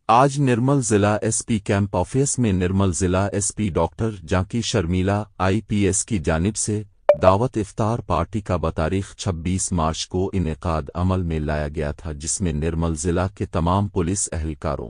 आज निर्मल जिला SP camp office में निर्मल जिला एसपी डॉक्टर जाकी शर्मिला आईपीएस की जानिब से दावत इफ्तार पार्टी का बतारीख 26 मार्च को इनेकाद अमल में लाया गया था, जिसमें निर्मल जिला के तमाम पुलिस एहलकारों,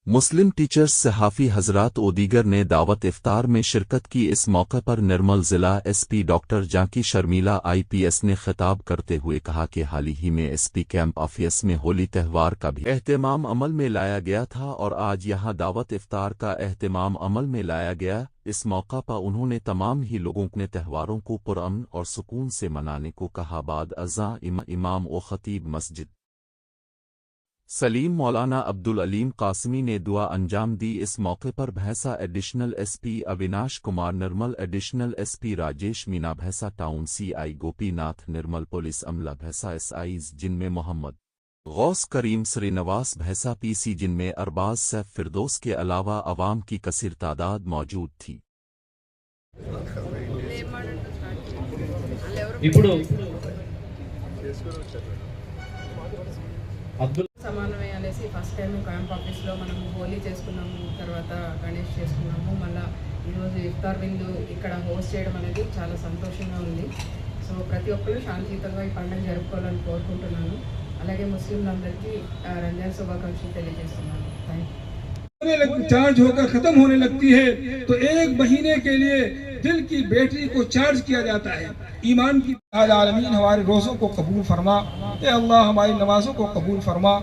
मुस्लिम टीचर्स, सहाफ़ी हजरात और दीगर ने दावत इफ्तार में शिरकत की। इस मौके पर निर्मल जिला एसपी डॉक्टर जाकी शर्मिला आईपीएस ने खिताब करते हुए कहा कि हाल ही में एसपी कैंप ऑफिस में होली त्यौहार का भी एहतमाम अमल में लाया गया था और आज यहां दावत इफ्तार का एहतमाम अमल में लाया गया। इस मौका पर उन्होंने तमाम ही लोगों ने त्यौहारों को पुरअमन और सुकून से मनाने को कहा। बाद अज़ा इमाम और खतीब मस्जिद सलीम मौलाना अब्दुल अलीम कासमी ने दुआ अंजाम दी। इस मौके पर भैंसा एडिशनल एसपी अविनाश कुमार, निर्मल एडिशनल एसपी राजेश मीना, भैंसा टाउन सीआई गोपीनाथ, निर्मल पुलिस अमला भैंसा एसआईज जिनमें मोहम्मद गौस करीम, श्रीनिवास भैंसा पीसी जिनमें अरबाज सैफ फिरदौस के अलावा अवाम की कसीर तादाद मौजूद थी। సమానమే అనేసి ఫస్ట్ టైం క్యాంప్ ఆఫీస్లో మనం హోలీ చేసుకున్నాము, తర్వాత గణేష్ చేసుకున్నాము. మళ్ళీ ఈరోజు ఇఫ్తార్ విందు ఇక్కడ హోస్ట్ చేయడం అనేది చాలా సంతోషంగా ఉంది. సో ప్రతి ఒక్కరు శాంతియుతంగా ఈ పండుగ జరుపుకోవాలని కోరుకుంటున్నాను. అలాగే ముస్లింలందరికీ రంజాన్ శుభాకాంక్షలు తెలియజేస్తున్నాను. Thank you. चार्ज होकर खत्म होने लगती है तो एक महीने के लिए दिल की बैटरी को चार्ज किया जाता है। ईमान की आलमीन हमारे रोज़ों को कबूल फरमा, ए अल्लाह हमारी नमाजों को कबूल फरमा।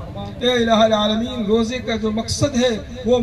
ए इलाही आलमीन, रोज़े का जो मकसद है वो